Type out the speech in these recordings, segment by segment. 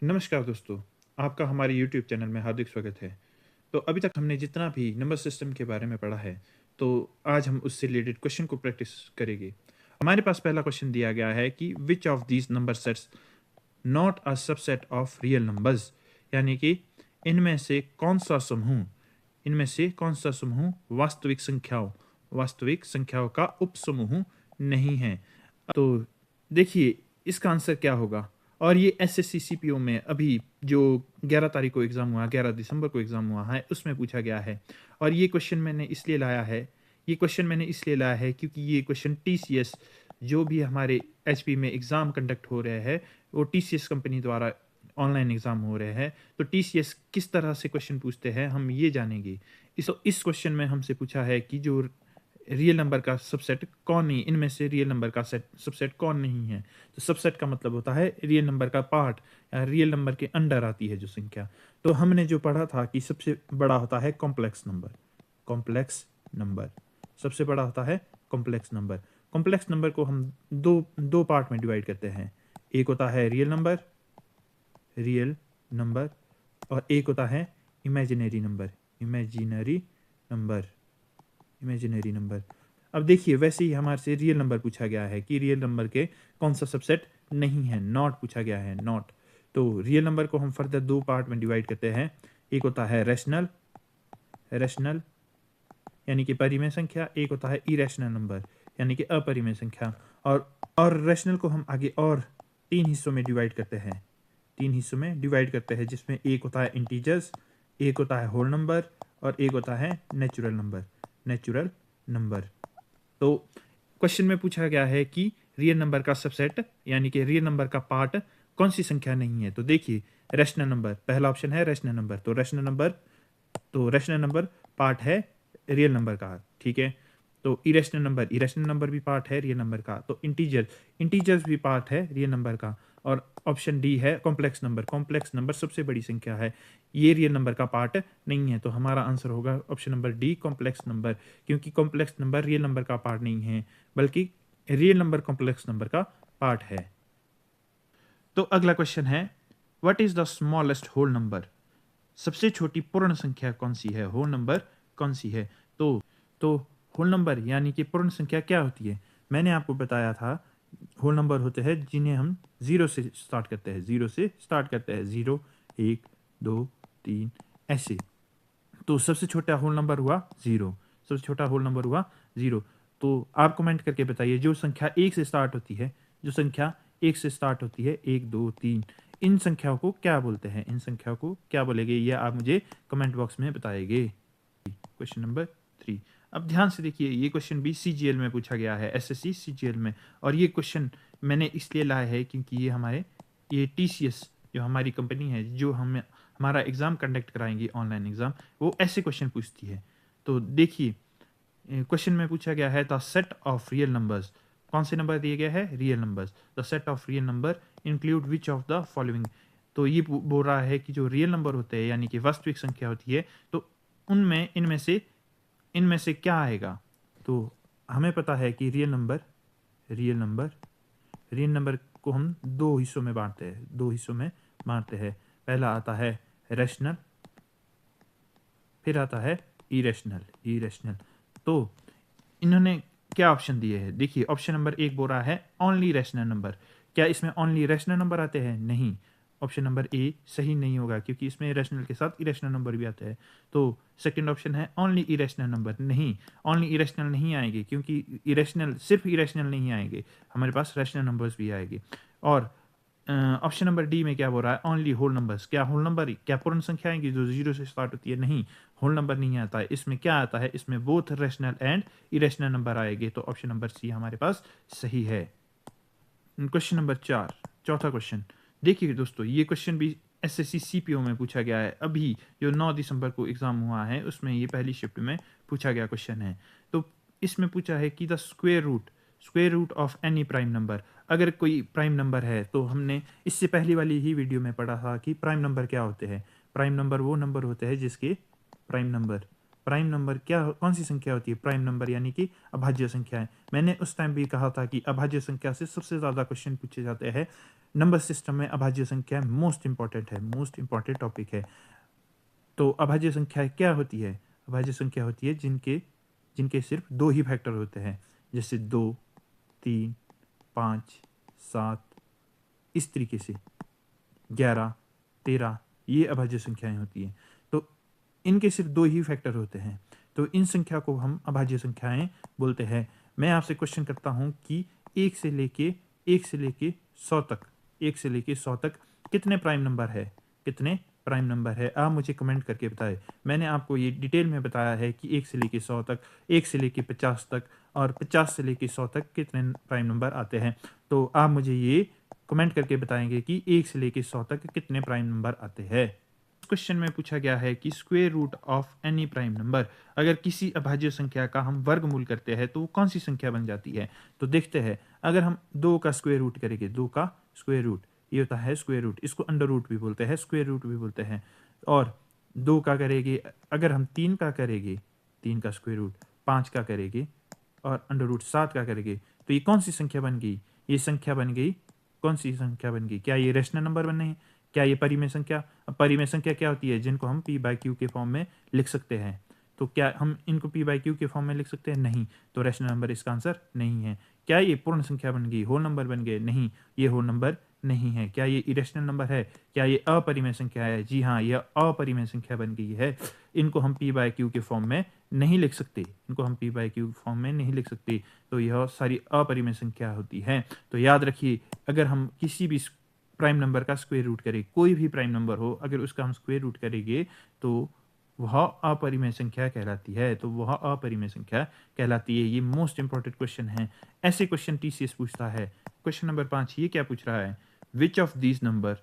नमस्कार दोस्तों, आपका हमारे यूट्यूब चैनल में हार्दिक स्वागत है। तो अभी तक हमने जितना भी नंबर सिस्टम के बारे में पढ़ा है, तो आज हम उससे रिलेटेड क्वेश्चन को प्रैक्टिस करेंगे। हमारे पास पहला क्वेश्चन दिया गया है कि which of these number sets not a subset of real numbers, यानी कि इनमें से कौन सा समूह वास्तविक संख्याओं का उपसमूह नहीं है। तो देखिए इसका आंसर क्या होगा। और ये एसएससी सीपीओ में अभी जो 11 तारीख को एग्ज़ाम हुआ, 11 दिसंबर को एग्ज़ाम हुआ है, उसमें पूछा गया है। और ये क्वेश्चन मैंने इसलिए लाया है क्योंकि ये क्वेश्चन टीसीएस जो भी हमारे एचपी में एग्ज़ाम कंडक्ट हो रहे हैं, वो टीसीएस कंपनी द्वारा ऑनलाइन एग्ज़ाम हो रहे हैं। तो टीसीएस किस तरह से क्वेश्चन पूछते हैं हम ये जानेंगे। इस क्वेश्चन में हमसे पूछा है कि जो रियल नंबर का सबसेट कौन नहीं, इनमें से रियल नंबर का सबसेट कौन नहीं है। तो सबसेट का मतलब होता है रियल नंबर का पार्ट, या रियल नंबर के अंडर आती है जो संख्या। तो हमने जो पढ़ा था कि सबसे बड़ा होता है कॉम्प्लेक्स नंबर सबसे बड़ा होता है कॉम्प्लेक्स नंबर को हम दो दो पार्ट में डिवाइड करते हैं। एक होता है रियल नंबर और एक होता है इमेजिनरी नंबर। अब देखिए वैसे ही हमारे से रियल नंबर पूछा गया है कि रियल नंबर के कौन सा सबसेट नहीं है, नॉट पूछा गया है, नॉट। तो रियल नंबर को हम फर्दर दो पार्ट में डिवाइड करते हैं। एक होता है रैशनल यानी कि परिमेय संख्या, एक होता है इरेशनल नंबर यानी कि अपरिमेय संख्या। और रैशनल को हम आगे और तीन हिस्सों में डिवाइड करते हैं जिसमें एक होता है इंटीजर्स, एक होता है होल नंबर और एक होता है नेचुरल नंबर। तो क्वेश्चन में पूछा गया है कि रियल नंबर का सबसेट यानी कि रियल नंबर का पार्ट कौन सी संख्या नहीं है। तो देखिए रैशनल नंबर, पहला ऑप्शन है रैशनल नंबर। तो रैशनल नंबर पार्ट है रियल नंबर का, ठीक है। तो इरेशनल नंबर भी पार्ट है रियल नंबर का। तो इंटीजर्स भी पार्ट है रियल नंबर का। और ऑप्शन डी है कॉम्प्लेक्स नंबर सबसे बड़ी संख्या है, ये रियल नंबर का पार्ट नहीं है। तो हमारा आंसर होगा option number D, complex number, क्योंकि कॉम्प्लेक्स नंबर रियल नंबर का पार्ट नहीं है बल्कि रियल नंबर कॉम्प्लेक्स नंबर का पार्ट है। तो अगला क्वेश्चन है what is the smallest whole number, सबसे छोटी पूर्ण संख्या कौन सी है, होल नंबर कौन सी है। तो होल नंबर यानी कि पूर्ण संख्या क्या होती है, मैंने आपको बताया था होल नंबर होते हैं जिन्हें हम जीरो से स्टार्ट करते हैं, 0, 1, 2, 3 ऐसे। तो सबसे छोटा होल नंबर हुआ जीरो। तो आप कमेंट करके बताइए जो संख्या एक से स्टार्ट होती है, 1, 2, 3, इन संख्याओं को क्या बोलते हैं, इन संख्याओं को क्या बोलेंगे, ये आप मुझे कमेंट बॉक्स में बताएंगे। Question number 3। अब ध्यान से देखिए, ये क्वेश्चन भी सीजीएल में पूछा गया है, एसएससी सीजीएल में। और ये क्वेश्चन मैंने इसलिए लाया है क्योंकि ये टीसीएस जो हमारी कंपनी है, जो हमारा एग्ज़ाम कंडक्ट कराएंगी ऑनलाइन एग्ज़ाम, वो ऐसे क्वेश्चन पूछती है। तो देखिए क्वेश्चन में पूछा गया है the set of real numbers, कौन से नंबर दिए गए हैं, real numbers. The set of real number include which of the following. तो ये बोल रहा है कि जो रियल नंबर होते हैं यानी कि वास्तविक संख्या होती है, तो उनमें इनमें से क्या आएगा। तो हमें पता है कि रियल नंबर को हम दो हिस्सों में बांटते हैं। पहला आता है रैशनल, फिर आता है इरेशनल। तो इन्होंने क्या ऑप्शन दिए हैं, देखिए ऑप्शन नंबर 1 बोल रहा है ओनली रैशनल नंबर। क्या इसमें ओनली रैशनल नंबर आते हैं, नहीं। ऑप्शन नंबर ए सही नहीं होगा क्योंकि इसमें रैशनल के साथ इरेशनल नंबर भी आते हैं। तो सेकंड ऑप्शन है ओनली इरेशनल नंबर, नहीं, ओनली इरेशनल नहीं आएंगे क्योंकि सिर्फ इरेशनल नहीं आएंगे, हमारे पास रैशनल नंबर्स भी आएंगे। और ऑप्शन नंबर डी में क्या बोल रहा है, ओनली होल नंबर्स। क्या होल नंबर, क्या पूर्ण संख्या आएंगी जो जीरो से स्टार्ट होती है, नहीं, होल नंबर नहीं आता है। इसमें क्या आता है, इसमें both rational and irrational number आएंगे। तो ऑप्शन नंबर सी हमारे पास सही है। क्वेश्चन नंबर 4, चौथा क्वेश्चन। देखिए दोस्तों ये क्वेश्चन भी एसएससी सीपीओ में पूछा गया है, अभी जो 9 दिसंबर को एग्जाम हुआ है उसमें ये पहली शिफ्ट में पूछा गया क्वेश्चन है। तो इसमें पूछा है कि the square root of any prime number. अगर कोई प्राइम नंबर है, तो हमने इससे पहली वाली ही वीडियो में पढ़ा था कि प्राइम नंबर क्या होते हैं। प्राइम नंबर वो नंबर होते हैं जिसके प्राइम नंबर प्राइम नंबर कौन सी संख्या होती है? प्राइम नंबर यानी कि अभाज्य संख्या है। मैंने उस टाइम भी कहा था कि अभाज्य संख्या से सबसे ज़्यादा क्वेश्चन पूछे जाते हैं। नंबर सिस्टम में अभाज्य संख्या मोस्ट इंपॉर्टेंट है, मोस्ट इंपॉर्टेंट टॉपिक है। तो अभाज्य संख्या क्या होती है? अभाज्य संख्या होती है जिनके जिनके सिर्फ 2 ही फैक्टर होते हैं, जैसे 2, 3, 5, 7, इस तरीके से 11, 13, ये अभाज्य संख्याएं होती हैं। तो इनके सिर्फ 2 ही फैक्टर होते हैं, तो इन संख्या को हम अभाज्य संख्याएं बोलते हैं। मैं आपसे क्वेश्चन करता हूं कि 1 से लेके 100 तक, 1 से लेके 100 तक कितने प्राइम नंबर है? कितने प्राइम नंबर है? आप मुझे कमेंट करके बताएं। मैंने आपको ये डिटेल में बताया है कि 1 से लेके 100 तक, 1 से लेके 50 तक और 50 से लेके 100 तक कितने प्राइम नंबर आते हैं। तो आप मुझे ये कमेंट करके बताएंगे कि 1 से लेके 100 तक कितने प्राइम नंबर आते हैं। क्वेश्चन में पूछा गया है कि square root of any prime number, अगर किसी अभाज्य संख्या का हम वर्गमूल करते हैं तो वो कौन सी संख्या बन जाती है? तो देखते हैं। अगर हम 2 का स्क्वायर रूट करेंगे, 2 का स्क्वायर रूट, ये होता है स्क्वायर रूट, इसको अंडर रूट भी बोलते हैं, स्क्वायर रूट भी बोलते हैं। और 2 का करेंगे, अगर हम 3 का करेंगे, 3 का स्क्वायर रूट, 5 का करेंगे और अंडर रूट 7 का करेंगे, तो ये कौन सी संख्या बन गई? ये संख्या बन गई, कौन सी संख्या बन गई? क्या ये रेशनल नंबर बने हैं? क्या ये परिमेय संख्या? अब परिमेय संख्या क्या होती है? जिनको हम पी बाई क्यू के फॉर्म में लिख सकते हैं। तो क्या हम इनको पी बाई क्यू के फॉर्म में लिख सकते हैं? नहीं। तो रेशनल नंबर इसका आंसर नहीं है। क्या ये पूर्ण संख्या बन गई, होल नंबर बन गए? नहीं, ये होल नंबर नहीं है। क्या ये इरेशनल नंबर है? क्या ये अपरिमेय संख्या है? जी हाँ, यह अपरिमेय संख्या बन गई है। इनको हम पी बाई क्यू के फॉर्म में नहीं लिख सकते, इनको हम पी बाई क्यू फॉर्म में नहीं लिख सकते। तो यह सारी अपरिमेय संख्या होती है। तो याद रखिए, अगर हम किसी भी प्राइम नंबर का स्क्वायर रूट करें, कोई भी प्राइम नंबर हो, अगर उसका हम स्क्वायर रूट करेंगे तो वह अपरिमेय संख्या कहलाती है। तो वह अपरिमेय संख्या कहलाती है। ये मोस्ट इंपॉर्टेंट क्वेश्चन है। ऐसे क्वेश्चन टीसीएस पूछता है। क्वेश्चन नंबर 5 ये क्या पूछ रहा है? Which of these number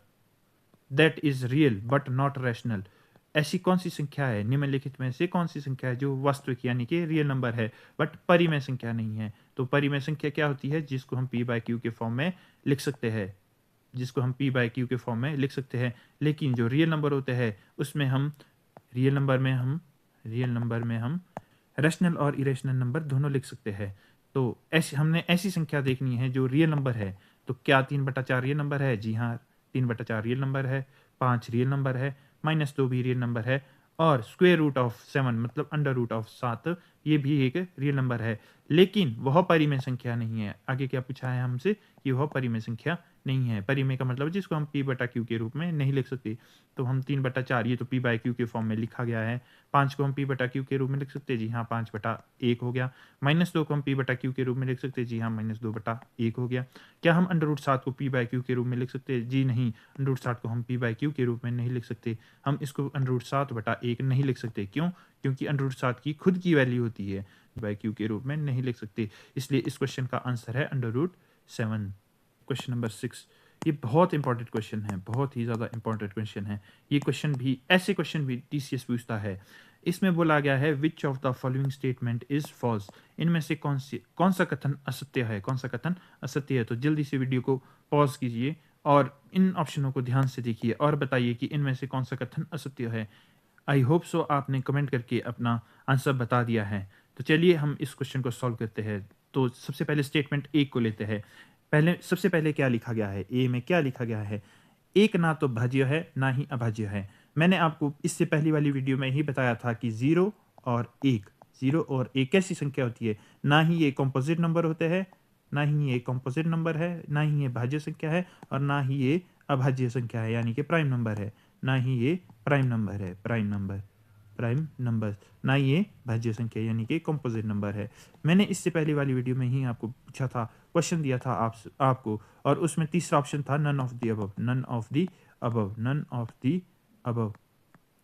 that is real but not rational, ऐसी कौन सी संख्या है, निम्नलिखित में से कौन सी संख्या है जो वास्तविक यानी कि रियल नंबर है बट परिमेय संख्या नहीं है? तो परिमेय संख्या क्या होती है? जिसको हम पी बाई क्यू के फॉर्म में लिख सकते हैं, जिसको हम पी बाई क्यू के फॉर्म में लिख सकते हैं। लेकिन जो रियल नंबर होते हैं उसमें हम रियल नंबर में हम रैशनल और इरेशनल नंबर दोनों लिख सकते हैं। तो हमने ऐसी संख्या देखनी है जो रियल नंबर है। तो क्या 3/4 रियल नंबर है? जी हाँ, 3/4 रियल नंबर है। 5 रियल नंबर है, -2 भी रियल नंबर है और स्क्वायर रूट ऑफ 7 मतलब अंडर रूट ऑफ 7 ये भी एक रियल नंबर है। लेकिन वह परिमेय संख्या नहीं है। आगे क्या पूछा है हमसे कि वह परिमेय संख्या नहीं है। परिमेय का मतलब जिसको हम पी बटा क्यू के रूप में नहीं लिख सकते। तो हम 3/4, ये तो पी बाई क्यू के फॉर्म में लिखा गया है। 5 को हम पी बटा क्यू के रूप में लिख सकते हैं। जी हाँ, 5/1 हो गया। -2 को हम पी बटा क्यू के रूप में लिख सकते हैं। जी हाँ, -2/1 हो गया। क्या हम अंडर रूट 7 को पी बाई क्यू के रूप में लिख सकते हैं? जी नहीं, अंडर रूट 7 को हम पी बाई क्यू के रूप में नहीं लिख सकते। हम इसको अंडर रूट 7/1 नहीं लिख सकते। क्यों? क्योंकि अंडर रूट 7 की खुद की वैल्यू होती है, बाई क्यू के रूप में नहीं लिख सकते। इसलिए इस क्वेश्चन का आंसर है अंडर रूट 7। क्वेश्चन नंबर 6, ये बहुत इंपॉर्टेंट क्वेश्चन है, बहुत ही ज़्यादा इंपॉर्टेंट क्वेश्चन है। ये क्वेश्चन भी, ऐसे क्वेश्चन भी टीसीएस पूछता है। इसमें बोला गया है which of the following statement is false, इनमें से कौन सा कथन असत्य है, कौन सा कथन असत्य है? तो जल्दी से वीडियो को पॉज कीजिए और इन ऑप्शनों को ध्यान से देखिए और बताइए कि इनमें से कौन सा कथन असत्य है। आई होप सो आपने कमेंट करके अपना आंसर बता दिया है। तो चलिए हम इस क्वेश्चन को सॉल्व करते हैं। तो सबसे पहले स्टेटमेंट ए को लेते हैं। सबसे पहले क्या लिखा गया है? ए में क्या लिखा गया है? एक ना तो भाज्य है ना ही अभाज्य है। मैंने आपको इससे पहली वाली वीडियो में ही बताया था कि 0 और 1 कैसी संख्या होती है? ना ही ये कॉम्पोजिट नंबर होते हैं, ना ही ये कॉम्पोजिट नंबर है, ना ही ये भाज्य संख्या है और ना ही ये अभाज्य संख्या है यानी कि प्राइम नंबर है। ना ही ये प्राइम नंबर है, प्राइम नंबर, ना ये भाज्य संख्या यानी कि कंपोजिट नंबर है। मैंने इससे पहले वाली वीडियो में ही आपको पूछा था, क्वेश्चन दिया था आपको, और उसमें तीसरा ऑप्शन था none of the above, none of the above, none of the above.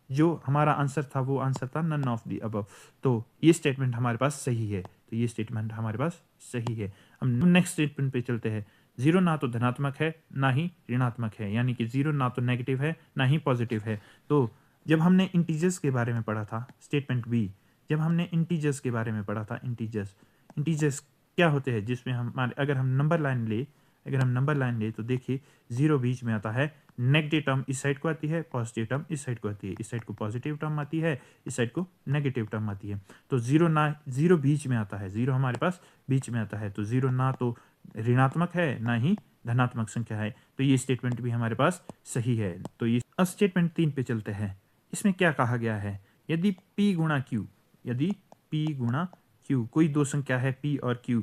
जो हमारा आंसर था वो आंसर था नन ऑफ द अबव। तो ये स्टेटमेंट हमारे पास सही है। तो ये स्टेटमेंट हमारे पास सही है। हम नेक्स्ट स्टेटमेंट पे चलते हैं। 0 ना तो धनात्मक है ना ही ऋणात्मक है, यानी कि 0 ना तो नेगेटिव है ना ही पॉजिटिव है। तो जब हमने इंटीजर्स के बारे में पढ़ा था, स्टेटमेंट बी, जब हमने इंटीजर्स के बारे में पढ़ा था, इंटीजर्स क्या होते हैं? जिसमें हमारे अगर हम नंबर लाइन ले तो देखिए 0 बीच में आता है, नेगेटिव टर्म इस साइड को आती है, पॉजिटिव टर्म इस साइड को आती है, इस साइड को पॉजिटिव टर्म आती है, इस साइड को नेगेटिव टर्म आती है। तो जीरो बीच में आता है, जीरो हमारे पास बीच में आता है, तो जीरो ना तो ऋणात्मक है ना ही धनात्मक संख्या है, तो ये स्टेटमेंट भी हमारे पास सही है। तो ये अब स्टेटमेंट 3 पे चलते हैं। इसमें क्या कहा गया है, यदि p गुणा q, यदि p गुणा q कोई दो संख्या है p और q,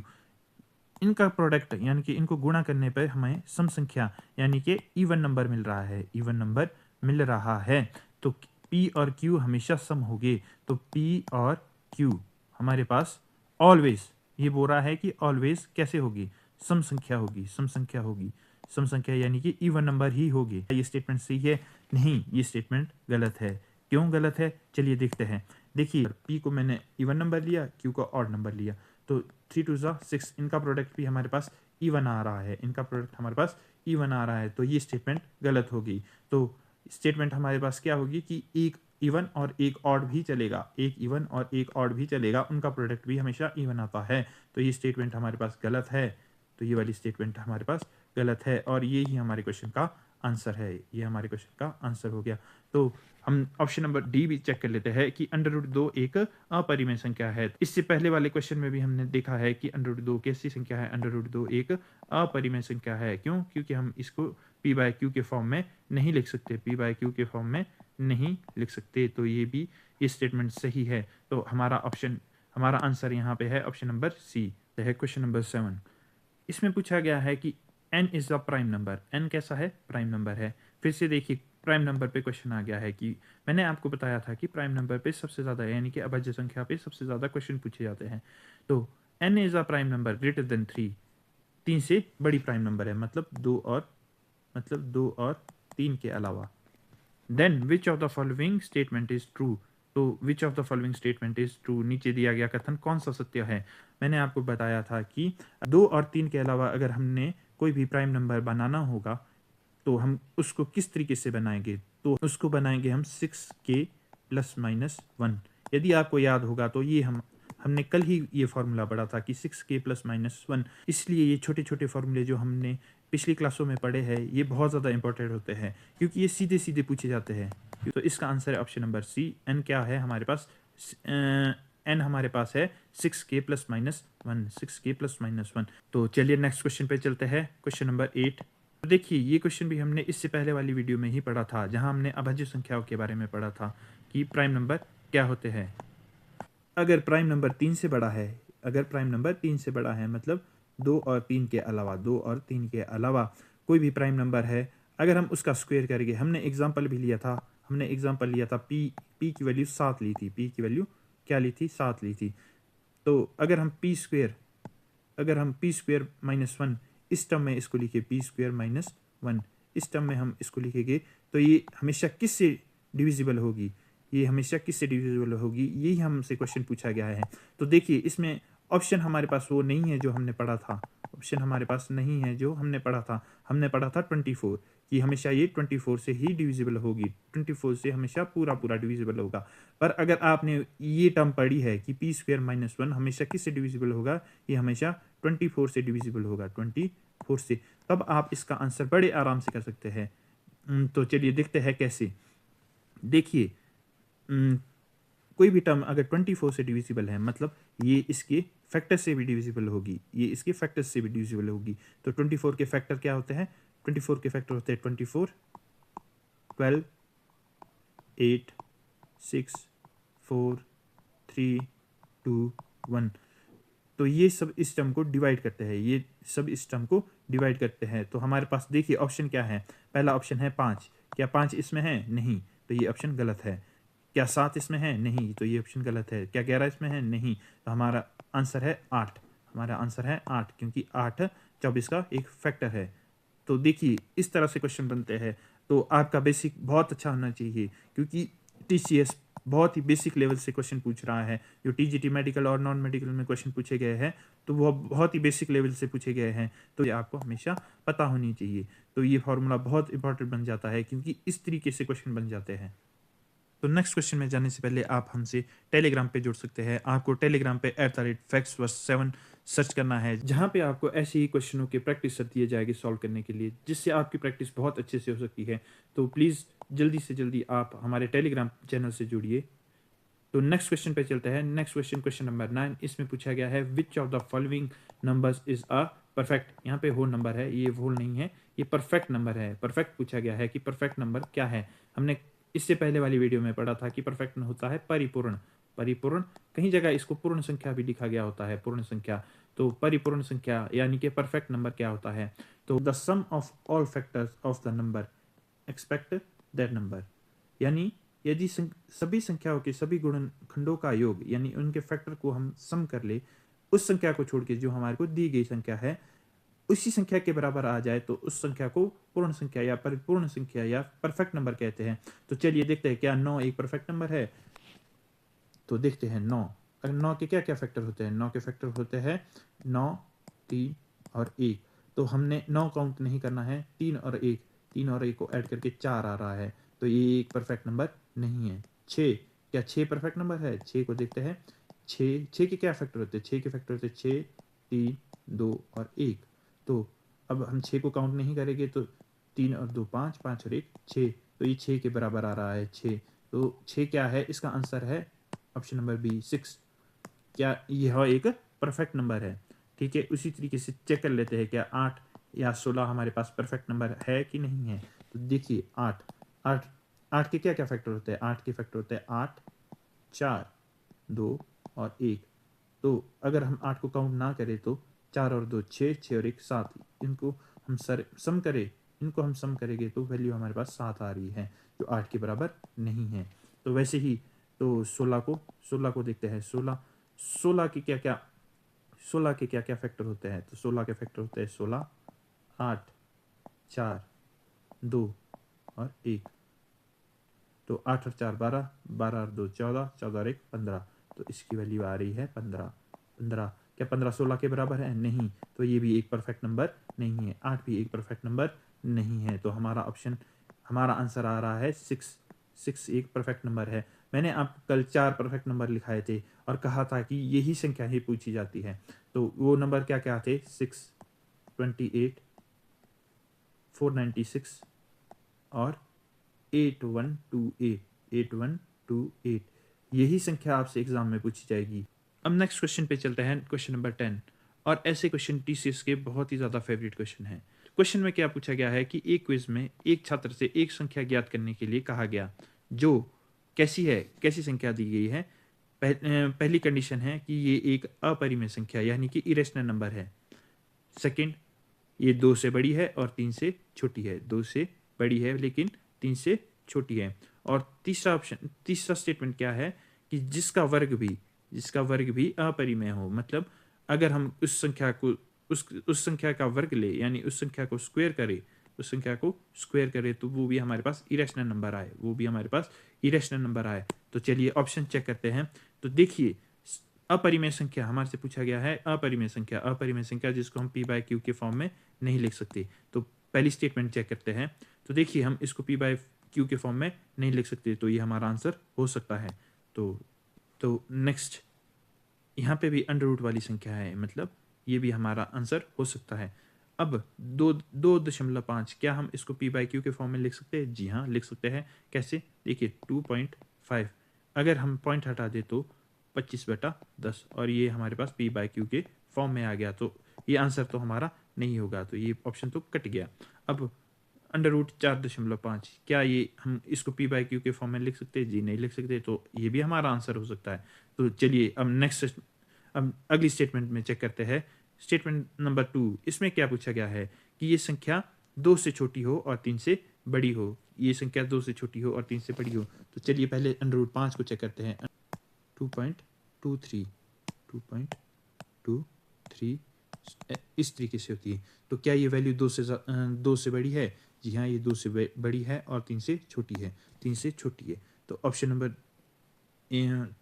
इनका प्रोडक्ट यानी कि इनको गुणा करने पर हमें सम संख्या यानी कि इवन नंबर मिल रहा है, इवन नंबर मिल रहा है, तो p और q हमेशा सम होंगे। तो p और q हमारे पास ऑलवेज, ये बोल रहा है कि ऑलवेज कैसे होगी, सम संख्या होगी, सम संख्या होगी, सम संख्या यानी कि इवन नंबर ही होगी। ये स्टेटमेंट सही है? नहीं, ये स्टेटमेंट गलत है। क्यों गलत है, चलिए देखते हैं। देखिए p को मैंने इवन नंबर लिया, q को ऑड नंबर लिया, तो 3 2 6, इनका प्रोडक्ट भी हमारे पास इवन आ रहा है, इनका प्रोडक्ट हमारे पास इवन आ रहा है, तो ये स्टेटमेंट गलत होगी। तो स्टेटमेंट हमारे पास क्या होगी कि एक इवन और एक ऑड भी चलेगा, एक इवन और एक ऑड भी चलेगा, उनका प्रोडक्ट भी हमेशा इवन आता है, तो ये स्टेटमेंट हमारे पास गलत है। तो ये वाली स्टेटमेंट हमारे पास गलत है और ये ही हमारे क्वेश्चन का आंसर है, ये हमारे क्वेश्चन का आंसर हो गया। तो हम ऑप्शन नंबर डी भी चेक कर लेते हैं कि √2 एक अपरिमेय संख्या है। इससे पहले वाले क्वेश्चन में भी हमने देखा है कि √2 कैसी संख्या है, √2 एक अपरिमेय संख्या है। क्यों? क्योंकि हम इसको p बाय क्यू के फॉर्म में नहीं लिख सकते, p बाय क्यू के फॉर्म में नहीं लिख सकते, तो ये भी ये स्टेटमेंट सही है। तो हमारा आंसर यहाँ पे है ऑप्शन नंबर सी है। क्वेश्चन नंबर 7, इसमें पूछा गया है कि n is a prime number, n कैसा है, प्राइम नंबर है। फिर से देखिए प्राइम नंबर पे क्वेश्चन आ गया है कि मैंने आपको बताया था कि प्राइम नंबर पे सबसे ज़्यादा यानी कि अभाज्य संख्या पे सबसे ज़्यादा क्वेश्चन पूछे जाते हैं। तो n is a prime number greater than 3, 3 से बड़ी प्राइम नंबर है, मतलब 2 और 3 के अलावा। Then which of the following statement is true, तो which of the following statement is true, नीचे दिया गया कथन कौन सा सत्य है। मैंने आपको बताया था कि 2 और 3 के अलावा अगर हमने कोई भी प्राइम नंबर बनाना होगा तो हम उसको किस तरीके से बनाएंगे, तो उसको बनाएंगे हम 6k ± 1। यदि आपको याद होगा तो ये हमने कल ही ये फार्मूला पढ़ा था कि 6k ± 1, इसलिए ये छोटे छोटे फार्मूले जो हमने पिछली क्लासों में पढ़े हैं ये बहुत ज़्यादा इंपॉर्टेंट होते हैं क्योंकि ये सीधे सीधे पूछे जाते हैं। तो इसका आंसर है ऑप्शन नंबर सी। एन क्या है हमारे पास, एन हमारे पास है 6k ± 1, 6k ± 1। तो चलिए नेक्स्ट क्वेश्चन पे चलते हैं, क्वेश्चन नंबर 8। तो देखिए ये क्वेश्चन भी हमने इससे पहले वाली वीडियो में ही पढ़ा था, जहां हमने अभाज्य संख्याओं के बारे में पढ़ा था कि प्राइम नंबर क्या होते हैं। अगर प्राइम नंबर 3 से बड़ा है, अगर प्राइम नंबर 3 से बड़ा है मतलब 2 और 3 के अलावा, 2 और 3 के अलावा कोई भी प्राइम नंबर है, अगर हम उसका स्क्वायर करेंगे, हमने एग्जांपल भी लिया था, हमने एग्जांपल लिया था p की वैल्यू 7 ली थी, p की वैल्यू क्या ली थी, 7 ली थी। तो अगर हम p स्क्वायर -1 इस टर्म में इसको लिखे, p स्क्वायर -1 इस टर्म में हम इसको लिखेंगे, तो ये हमेशा किससे डिविजिबल होगी, ये हमेशा किससे डिविजिबल होगी, यही हमसे क्वेश्चन पूछा गया है। तो देखिए इसमें ऑप्शन हमारे पास वो नहीं है जो हमने पढ़ा था, ऑप्शन हमारे पास नहीं है जो हमने पढ़ा था। हमने पढ़ा था 24 कि हमेशा ये 24 से ही डिविजिबल होगी, 24 से हमेशा पूरा पूरा डिविजिबल होगा। पर अगर आपने ये टर्म पढ़ी है कि p स्क्वायर -1 हमेशा किससे डिविजिबल होगा, ये हमेशा 24 से डिविजिबल होगा, 24 से, तब आप इसका आंसर बड़े आराम से कर सकते हैं। तो चलिए देखते हैं कैसे। देखिए कोई भी टर्म अगर 24 से डिविजिबल है मतलब ये इसके फैक्टर से भी डिविजिबल होगी, ये इसके फैक्टर से भी डिविजिबल होगी। तो 24 के फैक्टर क्या होते हैं, 24 के फैक्टर होते हैं 24, 12, 8, 6, 4, 3, 2, 1। तो ये सब इस टर्म को डिवाइड करते हैं, ये सब इस टर्म को डिवाइड करते हैं। तो हमारे पास देखिए ऑप्शन क्या है, पहला ऑप्शन है 5, क्या 5 इसमें है, नहीं, तो ये ऑप्शन गलत है। क्या 7 इसमें है, नहीं, तो ये ऑप्शन गलत है। क्या 11 इसमें है, नहीं, तो हमारा आंसर है 8, हमारा आंसर है 8, क्योंकि 8 24 का एक फैक्टर है। तो देखिए इस तरह से क्वेश्चन बनते हैं। तो आपका बेसिक बहुत अच्छा होना चाहिए क्योंकि TCS बहुत ही बेसिक लेवल से क्वेश्चन पूछ रहा है। जो TGT मेडिकल और नॉन मेडिकल में क्वेश्चन पूछे गए हैं तो वो बहुत ही बेसिक लेवल से पूछे गए हैं, तो ये आपको हमेशा पता होनी चाहिए। तो ये फार्मूला बहुत इंपॉर्टेंट बन जाता है क्योंकि इस तरीके से क्वेश्चन बन जाते हैं। तो नेक्स्ट क्वेश्चन में जाने से पहले आप हमसे टेलीग्राम पे जुड़ सकते हैं। आपको टेलीग्राम पे @facts7 सर्च करना है, जहाँ पे आपको ऐसे ही क्वेश्चनों के प्रैक्टिस सेट दिए जाएगी सॉल्व करने के लिए, जिससे आपकी प्रैक्टिस बहुत अच्छे से हो सकती है। तो प्लीज़ जल्दी से जल्दी आप हमारे टेलीग्राम चैनल से जुड़िए। तो नेक्स्ट क्वेश्चन पे चलते हैं। नेक्स्ट क्वेश्चन, क्वेश्चन नंबर 9, इसमें पूछा गया है which of the following numbers is a perfect. यहाँ पे होल नंबर है, ये होल नहीं है, ये परफेक्ट नंबर है। परफेक्ट पूछा गया है कि परफेक्ट नंबर क्या है। हमने इससे पहले वाली वीडियो में पढ़ा था कि परफेक्ट होता है परिपूर्ण। परिपूर्ण, कहीं जगह इसको पूर्ण संख्या भी लिखा गया होता है, पूर्ण संख्या। तो परिपूर्ण संख्या यानी कि परफेक्ट नंबर क्या होता है। तो the sum of all factors of the number expect that number, यानी यदि सभी संख्याओं के सभी गुणनखंडों का योग यानी उनके फैक्टर को हम सम कर ले, उस संख्या को छोड़ के जो हमारे को दी गई संख्या है उसी संख्या के बराबर आ जाए, तो उस संख्या को पूर्ण संख्या या परिपूर्ण संख्या या परफेक्ट नंबर कहते हैं। तो चलिए देखते हैं क्या 9 एक परफेक्ट नंबर है। तो देखते हैं 9। अगर 9 के क्या क्या फैक्टर होते हैं। 9 के फैक्टर होते हैं 9, 3 और 1। तो हमने 9 काउंट नहीं करना है, 3 और 1, 3 और 1 को ऐड करके 4 आ रहा है, तो ये एक परफेक्ट नंबर नहीं है। 6, क्या 6 परफेक्ट नंबर है। 6 को देखते हैं। 6 के क्या फैक्टर होते हैं। 6 के फैक्टर होते हैं 6, 3, 2 और 1। तो अब हम 6 को काउंट नहीं करेंगे, तो 3 और 2 5, 5 और 1 6, तो ये 6 के बराबर आ रहा है 6। तो 6 क्या है, इसका आंसर है ऑप्शन नंबर बी 6। क्या यह एक परफेक्ट नंबर है। ठीक है, उसी तरीके से चेक कर लेते हैं क्या 8 या 16 हमारे पास परफेक्ट नंबर है कि नहीं है। तो देखिए 8 8 8 के क्या क्या फैक्टर होते हैं। 8 के फैक्टर होते हैं 8, 4, 2 और 1। तो अगर हम 8 को काउंट ना करें तो 4 और 2 6, 6 और 1 7। इनको हम सम करें, इनको हम सम करेंगे तो वैल्यू हमारे पास 7 आ रही है, जो 8 के बराबर नहीं है। तो वैसे ही तो 16 को देखते हैं। 16 के क्या क्या 16 के क्या क्या फैक्टर होते हैं। तो 16 के फैक्टर होते हैं 16, 8, 4, 2 और 1। तो 8 और 4 12, 12 और 2 14, 14 और 1 15। तो इसकी वैल्यू आ रही है 15। 15 क्या 15 16 के बराबर है। नहीं, तो ये भी एक परफेक्ट नंबर नहीं है। 8 भी एक परफेक्ट नंबर नहीं है। तो हमारा आंसर आ रहा है 6। 6 एक परफेक्ट नंबर है। मैंने आप कल 4 परफेक्ट नंबर लिखाए थे और कहा था कि यही संख्या ही पूछी जाती है। तो वो नंबर क्या क्या थे। 6, 28, 496 और 8128। 8128 यही संख्या आपसे एग्जाम में पूछी जाएगी। अब नेक्स्ट क्वेश्चन पे चलते हैं, क्वेश्चन नंबर 10। और ऐसे क्वेश्चन टीसीएस के बहुत ही ज़्यादा फेवरेट क्वेश्चन है। क्वेश्चन में क्या पूछा गया है कि एक क्विज में एक छात्र से एक संख्या ज्ञात करने के लिए कहा गया, जो कैसी संख्या दी गई है। पहली कंडीशन है कि ये एक अपरिमेय संख्या यानी कि इरेशनल नंबर है। सेकंड, ये 2 से बड़ी है और 3 से छोटी है। 2 से बड़ी है लेकिन 3 से छोटी है। और तीसरा स्टेटमेंट क्या है कि जिसका वर्ग भी अपरिमेय हो। मतलब अगर हम उस संख्या का वर्ग ले यानी उस संख्या को स्क्वायर करे तो वो भी हमारे पास इरेशनल नंबर आए। तो चलिए ऑप्शन चेक करते हैं। तो देखिए अपरिमेय संख्या हमारे से पूछा गया है। अपरिमेय संख्या जिसको हम p बाय क्यू के फॉर्म में नहीं लिख सकते। तो पहली स्टेटमेंट चेक करते हैं। तो देखिए हम इसको p बाय क्यू के फॉर्म में नहीं लिख सकते, तो ये हमारा आंसर हो सकता है। तो नेक्स्ट, यहाँ पे भी अंडर रूट वाली संख्या है, मतलब ये भी हमारा आंसर हो सकता है। अब 2.5, क्या हम इसको p बाय क्यू के फॉर्म में लिख सकते हैं। जी हाँ, लिख सकते हैं। कैसे, देखिए 2.5, अगर हम पॉइंट हटा दे तो 25/10 और ये हमारे पास p बाय क्यू के फॉर्म में आ गया। तो ये आंसर तो हमारा नहीं होगा, तो ये ऑप्शन तो कट गया। अब अंडर रूट 4.5, क्या ये हम इसको p बाय क्यू के फॉर्म में लिख सकते हैं। जी नहीं लिख सकते, तो ये भी हमारा आंसर हो सकता है। तो चलिए अब अगली स्टेटमेंट में चेक करते हैं। स्टेटमेंट नंबर 2, इसमें क्या पूछा गया है कि ये संख्या 2 से छोटी हो और 3 से बड़ी हो। ये संख्या 2 से छोटी हो और 3 से बड़ी हो। तो चलिए पहले अंडर रूट 5 को चेक करते हैं। 2.23 इस तरीके से होती है। तो क्या ये वैल्यू 2 से बड़ी है। जी हाँ, ये 2 से बड़ी है और 3 से छोटी है। तो ऑप्शन नंबर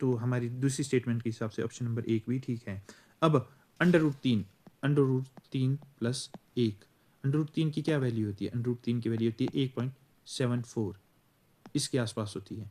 तो हमारी दूसरी स्टेटमेंट के हिसाब से ऑप्शन नंबर 1 भी ठीक है। अब under root 3 plus 1। Under root 3 की क्या वैल्यू होती है। अंडर रूट 3 की वैल्यू होती है 1.74, इसके आसपास होती है।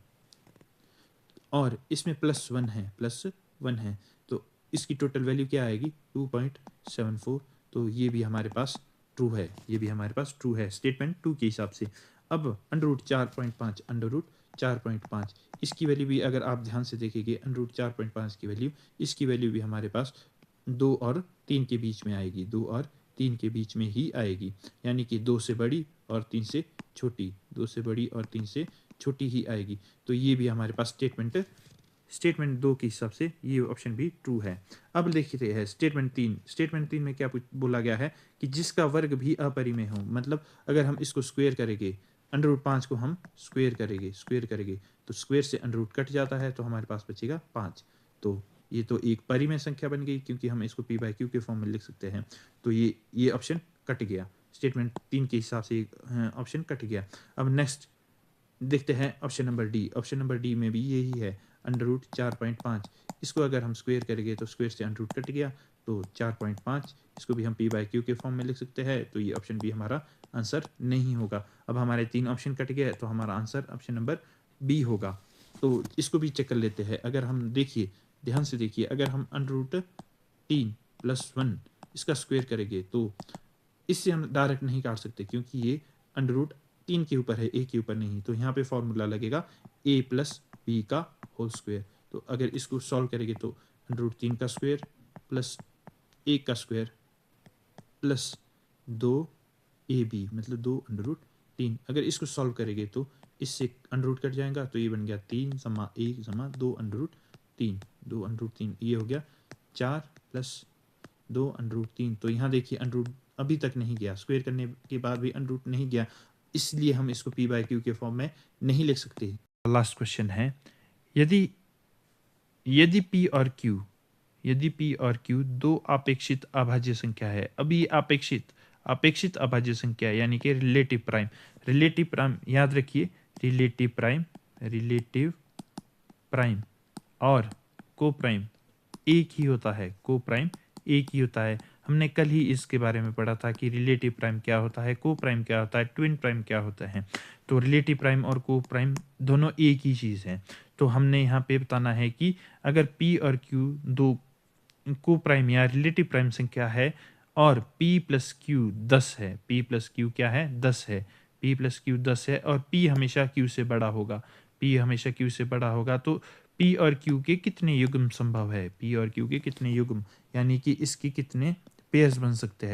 और इसमें +1 है, +1 है, तो इसकी टोटल वैल्यू क्या आएगी 2.74। तो ये भी हमारे पास ट्रू है, ये भी हमारे पास ट्रू है स्टेटमेंट 2 के हिसाब से। अब √4.5 इसकी वैल्यू भी अगर आप ध्यान से देखेंगे, √4.5 की वैल्यू, इसकी वैल्यू भी हमारे पास 2 और 3 के बीच में आएगी, 2 और 3 के बीच में ही आएगी, यानी कि 2 से बड़ी और 3 से छोटी, 2 से बड़ी और 3 से छोटी ही आएगी। तो ये भी हमारे पास स्टेटमेंट 2 के हिसाब से ये ऑप्शन भी ट्रू है। अब देखते हैं स्टेटमेंट 3। स्टेटमेंट 3 में क्या बोला गया है कि जिसका वर्ग भी अपरिमेय हो, मतलब अगर हम इसको स्क्वायर करेंगे, √5 को हम स्क्वायर करेंगे तो स्क्वायर से √ कट जाता है, तो हमारे पास बचेगा 5। तो ये तो एक परिमेय संख्या बन गई, क्योंकि हम इसको p/q के फॉर्म में लिख सकते हैं। तो ये ऑप्शन कट गया, स्टेटमेंट 3 के हिसाब से ऑप्शन कट गया। अब नेक्स्ट देखते हैं option number D. Option number D में भी यही है, √4.5। इसको अगर हम स्क्वायर करेंगे तो स्क्वायर से √ कट गया, तो 4.5, इसको भी हम p/q के फॉर्म में लिख सकते हैं। तो ये ऑप्शन भी हमारा आंसर नहीं होगा। अब हमारे 3 ऑप्शन कट गए, तो हमारा आंसर ऑप्शन नंबर बी होगा। तो इसको भी चेक कर लेते हैं। अगर हम देखिए, ध्यान से देखिए, अगर हम √3 + 1 इसका स्क्वायर करेंगे, तो इससे हम डायरेक्ट नहीं काट सकते, क्योंकि ये √3 के ऊपर है, a के ऊपर नहीं। तो यहाँ पे फॉर्मूला लगेगा a + b का होल स्क्वायर। तो अगर इसको सॉल्व करेंगे तो √3 का स्क्वायर प्लस 1 का स्क्वायर प्लस 2ab, मतलब 2√3। अगर इसको सॉल्व करेंगे तो इससे √ कट जाएगा, तो ये बन गया 3 = 1 = 2√3, 2√3। ये हो गया 4 + 2√3। तो यहाँ देखिए अभी तक नहीं गया, स्क्वायर करने के बाद भी √ नहीं गया, इसलिए हम इसको p/q के फॉर्म में नहीं लिख सकते। लास्ट क्वेश्चन है, यदि यदि p और q दो अपेक्षित अभाज्य संख्या है। अब ये अपेक्षित अभाज्य संख्या यानी कि रिलेटिव प्राइम याद रखिए, रिलेटिव प्राइम और को प्राइम एक ही होता है। हमने कल ही इसके बारे में पढ़ा था कि रिलेटिव प्राइम क्या होता है, को प्राइम क्या होता है, ट्विन प्राइम क्या होता है। तो रिलेटिव प्राइम और को प्राइम दोनों एक ही चीज़ है। तो हमने यहाँ पे बताना है कि अगर p और q दो को प्राइम या रिलेटिव प्राइम संख्या है और p + q 10 है, p + q क्या है 10 है, p + q 10 है और p हमेशा q से बड़ा होगा, तो p और q के कितने युग्म संभव है, p और q के कितने युग्म, यानी कि इसके कितने पेयर्स बन सकते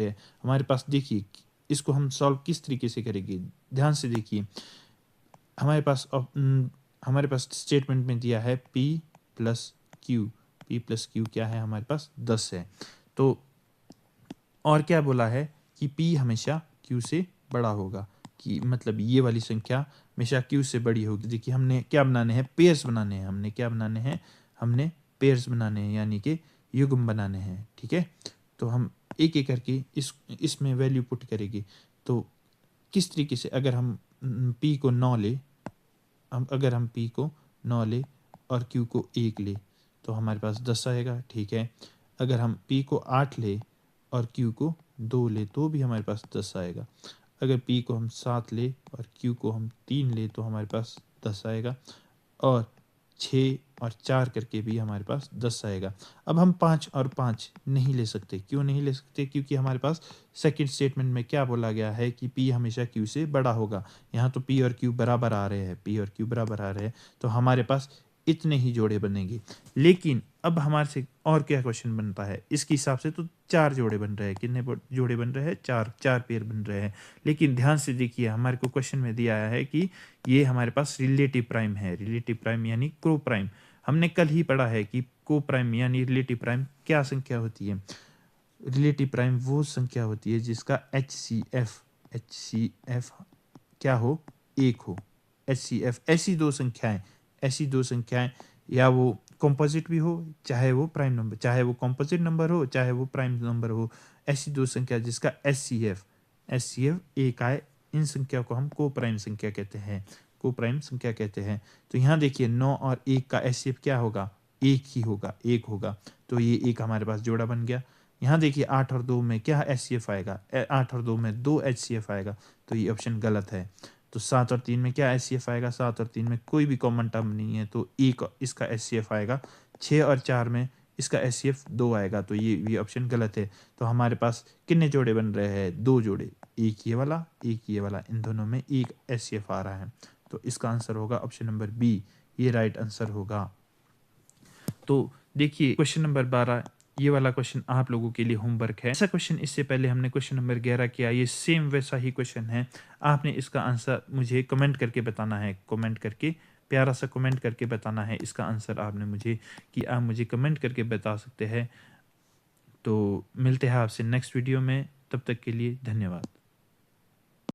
हैं। हमारे पास देखिए, इसको हम सॉल्व किस तरीके से करेंगे, ध्यान से देखिए। हमारे पास स्टेटमेंट में दिया है p + q क्या है, हमारे पास 10 है। तो और क्या बोला है कि p हमेशा q से बड़ा होगा, कि मतलब ये वाली संख्या हमेशा q से बड़ी होगी। देखिए हमने क्या बनाने हैं, पेयर्स बनाने हैं। हमने पेयर्स बनाने हैं, यानी कि युग्म बनाने हैं, ठीक है। तो हम एक एक करके इसमें वैल्यू पुट करेंगे। तो किस तरीके से, अगर हम p को 9 ले, अगर हम p को 9 ले और q को 1 ले, तो हमारे पास 10 आएगा, ठीक है। अगर हम p को 8 ले और q को 2 ले, तो भी हमारे पास 10 आएगा। अगर p को हम 7 ले और q को हम 3 ले, तो हमारे पास 10 आएगा। और 6 और 4 करके भी हमारे पास 10 आएगा। अब हम 5 और 5 नहीं ले सकते। क्यों नहीं ले सकते? क्योंकि हमारे पास सेकंड स्टेटमेंट में क्या बोला गया है कि p हमेशा q से बड़ा होगा। यहाँ तो p और q बराबर आ रहे हैं, तो हमारे पास इतने ही जोड़े बनेंगे। लेकिन अब हमारे से और क्या क्वेश्चन बनता है, इसके हिसाब से तो 4 जोड़े बन रहे हैं। कितने जोड़े बन रहे हैं? 4 पेयर बन रहे हैं। लेकिन ध्यान से देखिए, हमारे को क्वेश्चन में दिया है कि ये हमारे पास रिलेटिव प्राइम है, रिलेटिव प्राइम यानी को प्राइम। हमने कल ही पढ़ा है कि को प्राइम यानी रिलेटिव प्राइम क्या संख्या होती है। रिलेटिव प्राइम वो संख्या होती है जिसका HCF क्या हो, 1 हो। HCF ऐसी दो संख्याएं या वो कंपोजिट भी हो, चाहे वो प्राइम नंबर, चाहे वो कंपोजिट नंबर हो, चाहे वो प्राइम नंबर हो, ऐसी दो संख्या जिसका HCF 1 आए, इन संख्या को हम को प्राइम संख्या कहते हैं। तो यहाँ देखिए 9 और 1 का HCF क्या होगा, 1 होगा। तो ये 1 हमारे पास जोड़ा बन गया। यहाँ देखिए 8 और 2 में क्या HCF आएगा, 8 और 2 में 2 HCF आएगा। तो ये ऑप्शन गलत है। तो 7 और 3 में क्या एचसीएफ आएगा, 7 और 3 में कोई भी कॉमन टर्म नहीं है, तो एक इसका एचसीएफ आएगा। 6 और 4 में इसका एचसीएफ 2 आएगा, तो ये ऑप्शन गलत है। तो हमारे पास कितने जोड़े बन रहे हैं, 2 जोड़े, एक ये वाला एक ये वाला, इन दोनों में एक एचसीएफ आ रहा है। तो इसका आंसर होगा ऑप्शन नंबर बी, ये राइट आंसर होगा। तो देखिए क्वेश्चन नंबर 12, ये वाला क्वेश्चन आप लोगों के लिए होमवर्क है। ऐसा क्वेश्चन इससे पहले हमने क्वेश्चन नंबर 11 किया, ये सेम वैसा ही क्वेश्चन है। आपने इसका आंसर मुझे कमेंट करके बताना है, कमेंट करके प्यारा सा कमेंट करके बताना है इसका आंसर आपने मुझे, कि आप मुझे कमेंट करके बता सकते हैं। तो मिलते हैं आपसे नेक्स्ट वीडियो में, तब तक के लिए धन्यवाद।